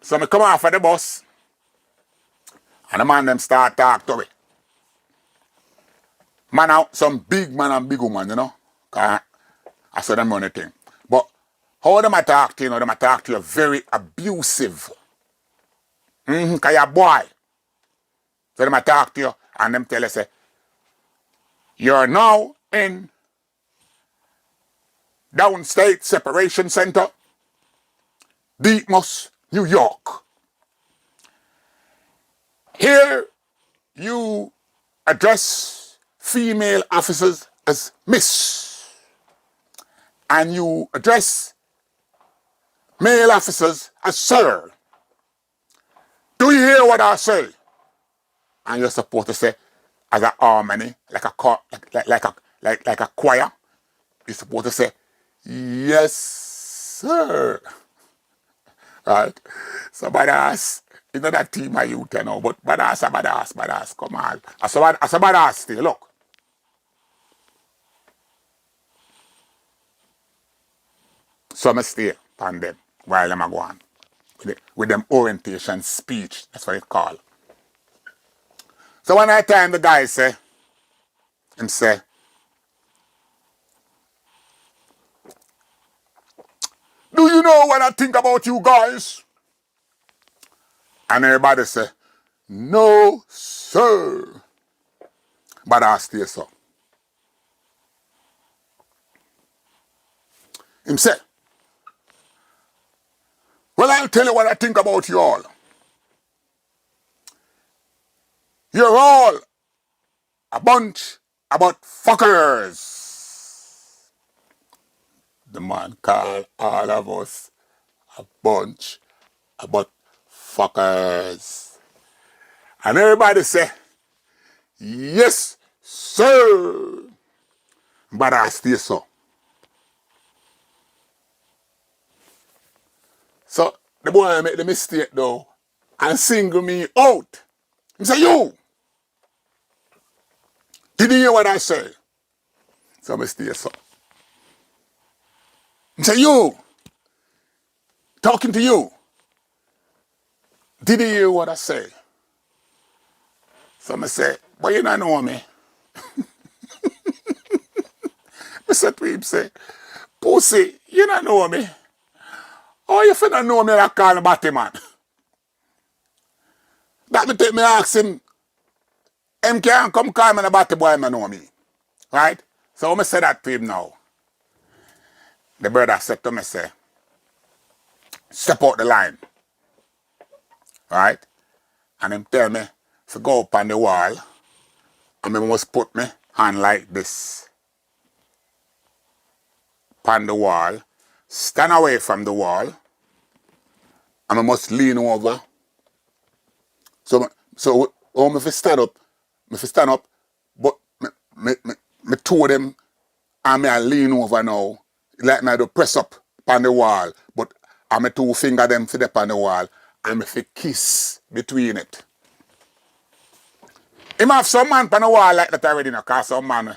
so me come off of the bus, and the man them start talk to me. Man out, some big man and big woman, you know. I saw them run a thing. But how them talk to you, them talk to you very abusive. Because you're a boy. So them talk to you and them tell you, say, you're now in Downstate Separation Center, Deepmas, New York. Here you address female officers as Miss. And you address male officers as Sir. Do you hear what I say? And you're supposed to say, as a harmony, like a choir, you're supposed to say, yes, sir. Right? So badass, you know that team I youth, you know, but badass, come on. As a badass still, look. So I stay on them while I'm going. With them orientation speech, that's what it's called. So when I time the guy say, him say, do you know what I think about you guys? And everybody say, no, sir. But I stay so. Him say, well, I'll tell you what I think about you all. You're all a bunch about fuckers. The man called all of us a bunch about fuckers. And everybody say, yes, sir. But I stay so. So the boy make the mistake though and single me out. He say, you, did you hear what I say? So I stay so. He say, you, talking to you, did you hear what I say? So I say, but you don't know me. I said to him, say, pussy, you don't know me. Oh, you finna know me like call me Batty man. That me take me ask him can't come call me the Batty boy, man know me. Right? So when I say that to him now, the brother said to me, say, step out the line. Right? And him tell me to go up on the wall and I must put me hand like this. On the wall, stand away from the wall, and I must lean over. So when I stand up, but me two of them and I lean over now, like me do press up on the wall, but I me two finger them for up on the wall, and me fi kiss between it. Him have some man on the wall like that already, because some man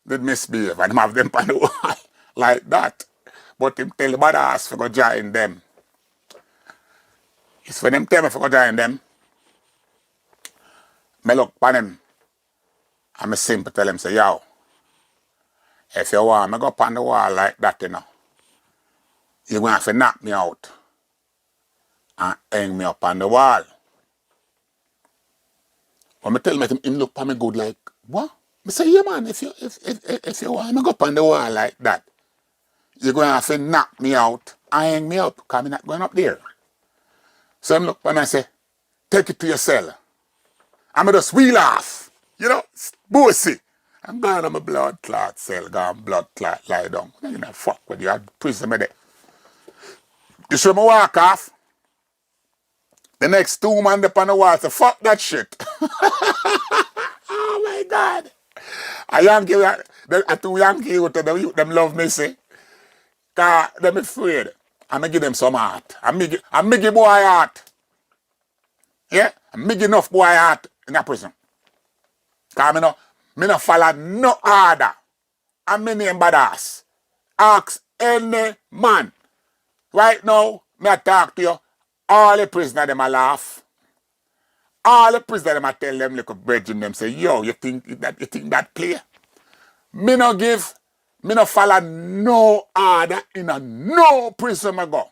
did misbehave, and him have them on the wall like that. But him tell the badass for go join them. It's for them tell me for go join them. Me look upon him and me simple tell him, say, yo, if you want me go up on the wall like that, you know, you're going to have to knock me out and hang me up on the wall. When me tell him, him look upon me good like, what? I say, yeah man, if you want me go up on the wall like that, you're going to have to knock me out and hang me up, because I'm not going up there. So him look upon me and say, take it to your cell. I'm just wheel off. You know, bossy. I'm going on my blood clot cell, gone blood clot, lie down. You know, fuck with you, I prison me there. You see me walk off? The next two man up on the wall say, fuck that shit. Oh my God. A Yankee, a two Yankee youth, them love me, see. Because them afraid. I'm going to give them some heart. I'm give boy heart. Yeah? I'm give enough boy heart in a prison. Because me no follow no order. And me name badass. Ask any man. Right now, me I talk to you. All the prisoners them a laugh. All the prisoners them a tell them little brethren them say, yo, you think that play? Me no follow no order in a no prison me go.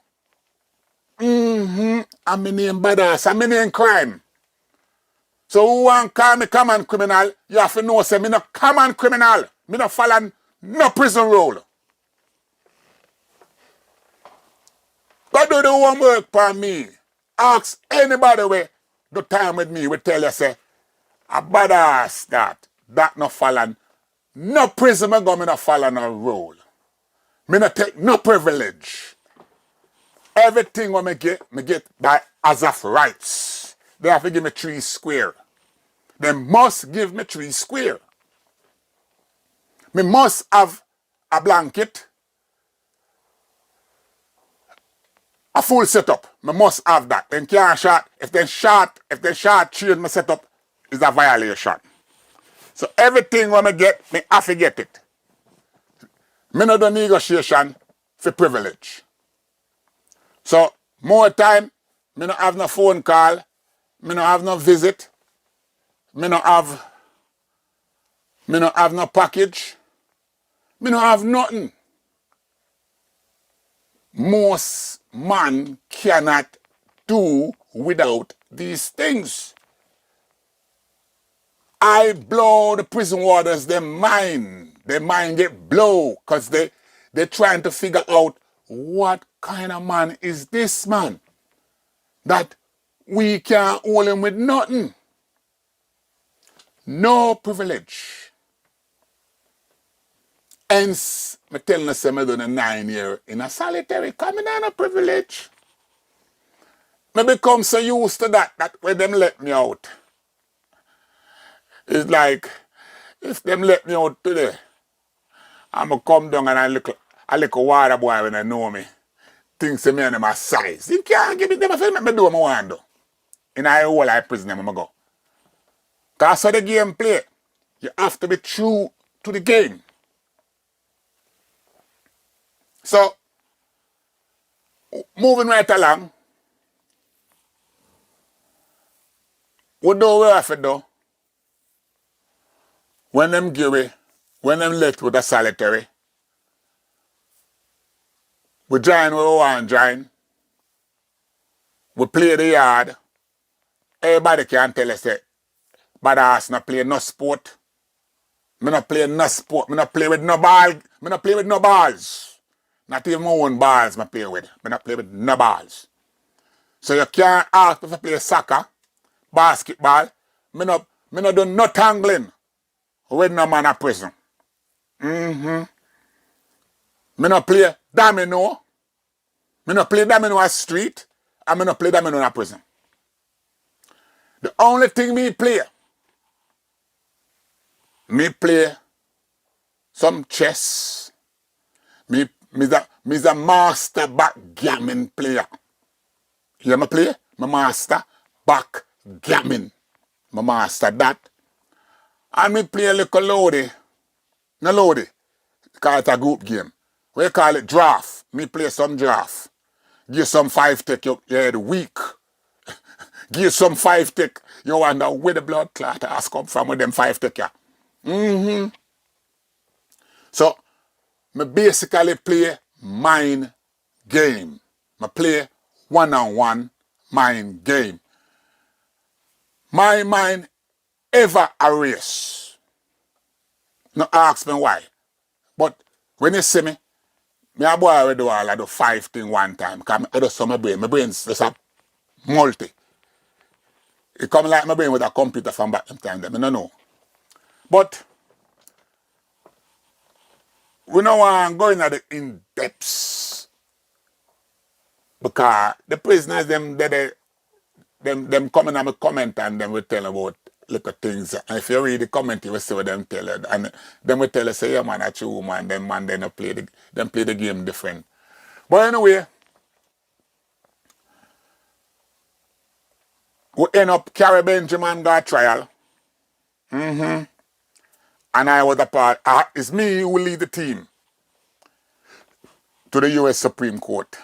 And me name badass. And me name crime. So who want call me common criminal, you have to know say me no common criminal. Me no follow no prison rule. Go do the homework for me. Ask anybody where do time with me, we tell you say, a badass that no follow no prison me go, me no follow no rule. Me no take no privilege. Everything what me get by as of rights. They have to give me 3 square. They must give me 3 square. Me must have a blanket, a full setup. Me must have that. Then can't shot. If they shot change my setup is a violation. So everything when I get, me have to get it. Me no do negotiation for privilege. So more time, me no have no phone call, me no have no visit, me no have no package, me no have nothing. Most man cannot do without these things. I blow the prison warders, their mind get blow because they're trying to figure out what kind of man is this man that we can't hold him with nothing. No privilege. Hence, I tell you, I'm doing a 9 year in a solitary, coming on a privilege. I become so used to that when them let me out. It's like, if them let me out today, I'ma come down and a little water boy when I know me. Thinks me and my size. You can't give me them a make me do what I want to do. In a whole life prison, I'm go. Because of the game play, you have to be true to the game. So, moving right along, we do what we have to do. When them give me, when them left with a solitary, we join where we want to join. We play the yard. Everybody can tell us that badass not play no sport. Me not play no sport. Me not play with no ball. Me not play with no balls. Not even my own balls me play with. Me not play with no balls. So you can't ask me to play soccer, basketball. Me not do no tangling with no man in prison. Me not play domino. Me not play domino at street. And me not play domino in a prison. The only thing me play some chess. Me's a master backgammon player. You hear me play? My master backgammon. My master that. And me play a little loady. No loady. Call it a group game. We call it draft. Me play some draft. Give some 5 take your head weak. Give some 5 take. You wonder where the blood clot has come from with them 5 take ya. So, me basically play mind game. I play one-on-one mind game. My mind ever a race. No ask me why. But when you see me a boy already do all I do 5 things one time. Because I do some my brain. My brain's just a multi. It come like my brain with a computer from back in time. I don't know. But we don't want to go into the in-depths. Because the prisoners, them coming and comment and them will tell about little things. And if you read the comment, you will see what them tell you. And them will tell you, say, yeah, man, that's true, man. Them man, they don't play the game different. But anyway, we end up Carrie Benjamin got trial. And I was a part. It's me who will lead the team to the U.S. Supreme Court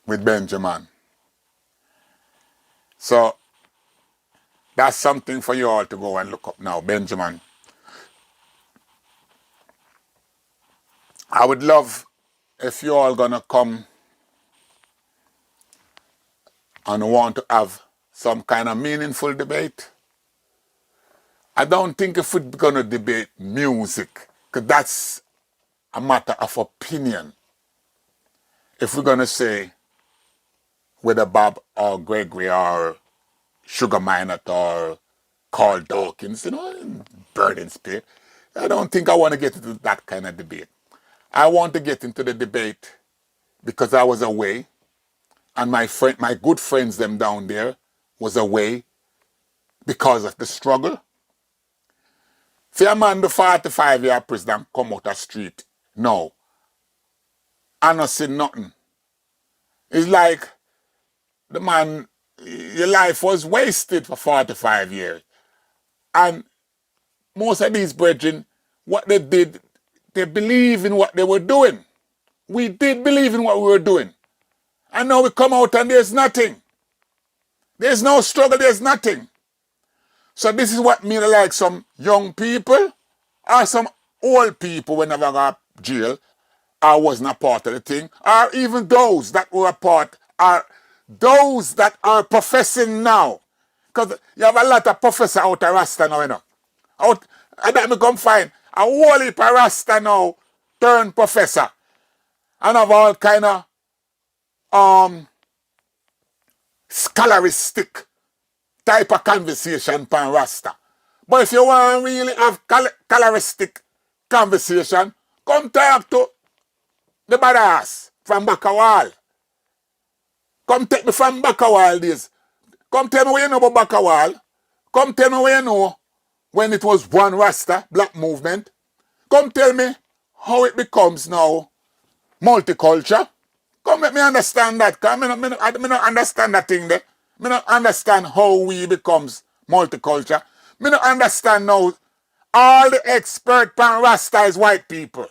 with Benjamin. So, that's something for you all to go and look up now, Benjamin. I would love if you all gonna come and want to have some kind of meaningful debate. I don't think if we're gonna debate music, because that's a matter of opinion. If we're gonna say whether Bob or Gregory or Sugar Minot or Carl Dawkins, Burning Spear, I don't think I want to get into that kind of debate. I want to get into the debate because I was away, and my good friends them down there was away because of the struggle. For a man do 45 year prison come out of street, no. I not see nothing. It's like the man, your life was wasted for 45 years. And most of these brethren, what they did, they believe in what they were doing. We did believe in what we were doing. And now we come out and there's nothing. There's no struggle, there's nothing. So this is what me like some young people or some old people whenever I got jail, I wasn't a part of the thing, or even those that were a part, are those that are professing now. Because you have a lot of professors out of Rasta now, Out, and that me come find a whole heap of Rasta now turn professor. And have all kind of scholaristic type of conversation pan Rasta. But if you want to really have coloristic conversation, come talk to the badass from Bakawal. Come take me from Bakawal days. Come tell me what you know about Bakawal. Come tell me what you know when it was one Rasta, black movement. Come tell me how it becomes now multiculture. Come let me understand that. Because I don't understand that thing there. I don't understand how we becomes multiculture. I don't understand now all the expert pan Rasta is white people.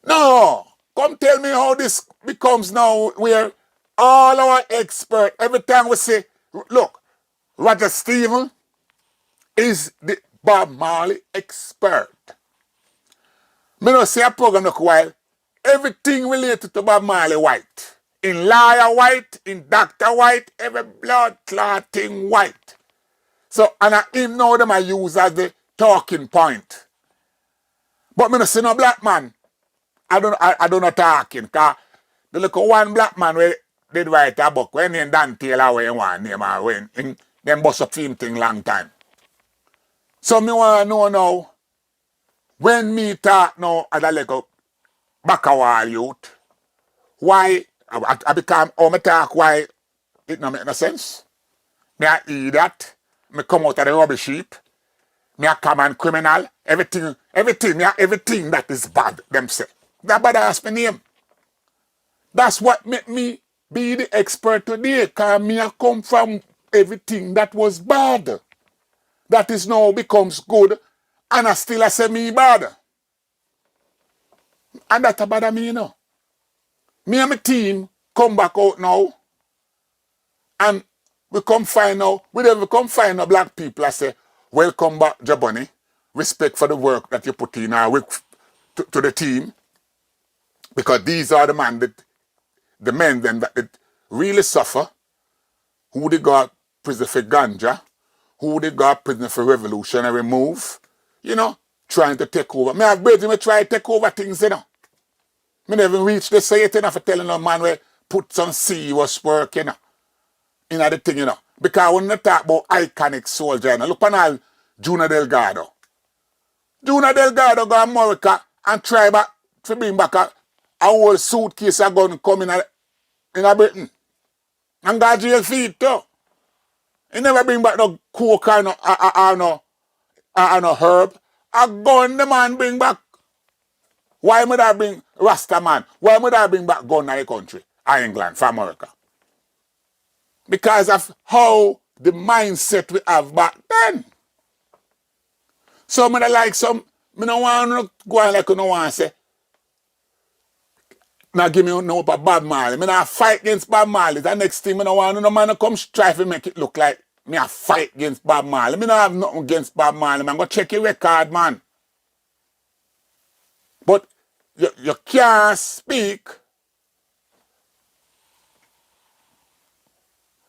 No. Come tell me how this becomes now where all our expert, every time we say, look, Roger Stephen is the Bob Marley expert. I don't see a program look while everything related to Bob Marley white. In lawyer white, in doctor white, every blood clotting white. So, and him now them I use as the talking point. But I don't see no black man. I don't know talking. Because the look of one black man where did write a book when he Dan Taylor when one name or when in them bust up film thing long time. So me want to know now, when me talk now as a little Bakawal youth, why I become how me talk why it don't make no sense. Me a idiot, me come out of the rubbish heap, me a common criminal, everything that is bad, them say. That bad ask me name. That's what make me be the expert today, because me a come from everything that was bad. That is now becomes good, and I still say me bad. And that bother me, you know. Me and my team come back out now, and we come find out, we come find out black people, I say, welcome back, Jaboni. Respect for the work that you put in to the team. Because these are the men them that really suffer, who they got prison for ganja, who they got prison for revolutionary move, you know, trying to take over. Me have brethren try to take over things, you know. Me never reach the say it enough for telling a man where put some serious work, you know, in the thing, you know. Because when they talk about iconic soldier, you know, look on all Junior Delgado. Junior Delgado go to America and try back to bring back a whole suitcase of gun coming in Britain. And got jail feet too. He never bring back no coke or no herb. A gun the man bring back. Why would I bring Rasta man? Why would I bring back gun in the country? England, from America. Because of how the mindset we have back then. So I like some, I don't want to go on like you don't want to say, now give me no about Bob Marley. I don't fight against Bob Marley. The next thing I don't want no man to come strive to make it look like me a fight against Bob Marley. I don't have nothing against Bob Marley. I'm going to check your record, man. But you can't speak.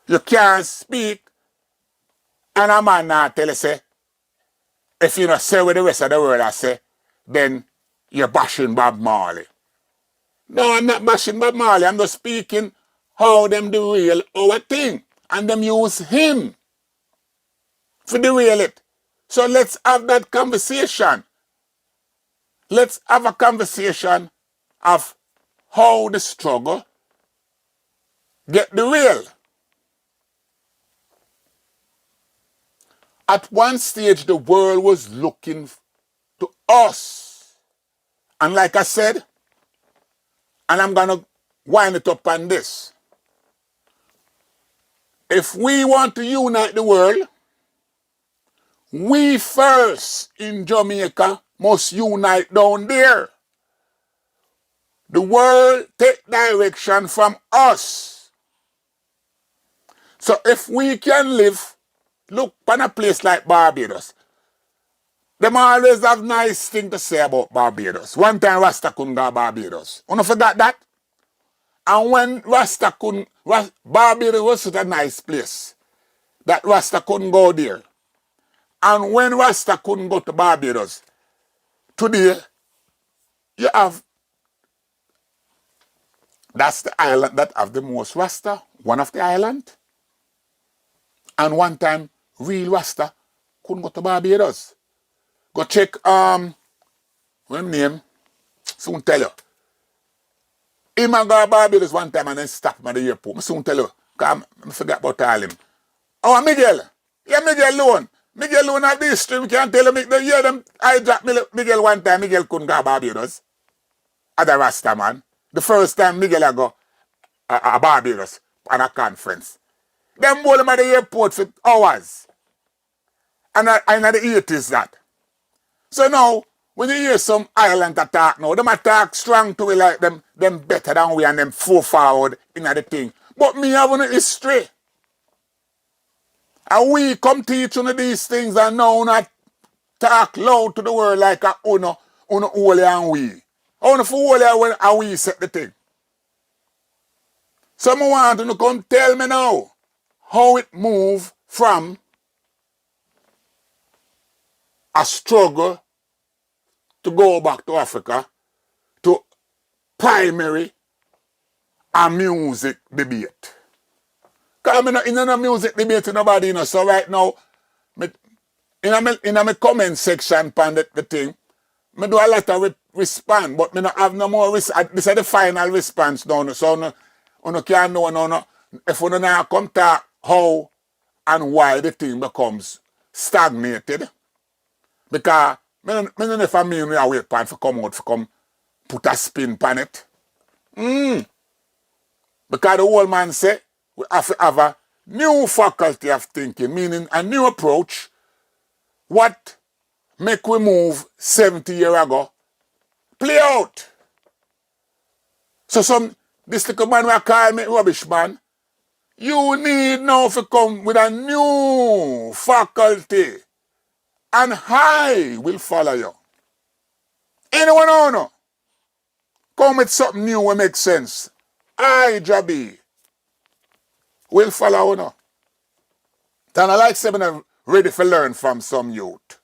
You can't speak. And a man now tell you, say, if you don't say what the rest of the world I say, then you're bashing Bob Marley. No, I'm not bashing Bob Marley. I'm just speaking how them do real our thing. And them use him for the real it. So let's have that conversation. Let's have a conversation of how the struggle get the real. At one stage, the world was looking to us. And like I said, and I'm going to wind it up on this. If we want to unite the world, we first in Jamaica must unite down there. The world take direction from us. So if we can live, look on a place like Barbados. Them always have nice thing to say about Barbados. One time Rasta couldn't go to Barbados. You don't forget that? And when Rasta couldn't, Barbados was such a nice place that Rasta couldn't go there. And when Rasta couldn't go to Barbados, today you have, that's the island that have the most Rasta, one of the island. And one time, real Rasta couldn't go to Barbados. Go check, what name? Soon tell you. Him and go to Barbados one time and then stop him at the airport. I soon tell you. Because I forgot about all him. Oh, Miguel. Yeah, Miguel Loan. Miguel Loan have this stream. Can't tell him. They hear them. I dropped Miguel one time. Miguel couldn't go to Barbados. Other Rasta man. The first time Miguel I go a Barbados on a conference. Them hold him at the airport for hours. And in the 80s that. So now, when you hear some island attack now, them attack strong to it like them better than we and them forward in the thing. But me having a history. And we come teach on these things and now not talk loud to the world like a uno holy and we. Uno for holy when and we set the thing. Someone want to come tell me now how it move from a struggle to go back to Africa to primary and music debate. Because I'm not in a music debate with nobody, you know. So right now, in my comment section pan the thing, I do a lot of respond, but I don't have no more this is the final response now. So you can't know no. If you don't come talk how and why the thing becomes stagnated. Because I don't know if I mean we are wait pan for come out for come put a spin pan it. Because the old man say we have to have a new faculty of thinking, meaning a new approach. What make we move 70 years ago? Play out. So this little man we call me rubbish man, you need now to come with a new faculty. And I will follow you. Anyone who know? Come with something new will make sense. I, Jabi, will follow you now. And I like saying I'm ready to learn from some youth.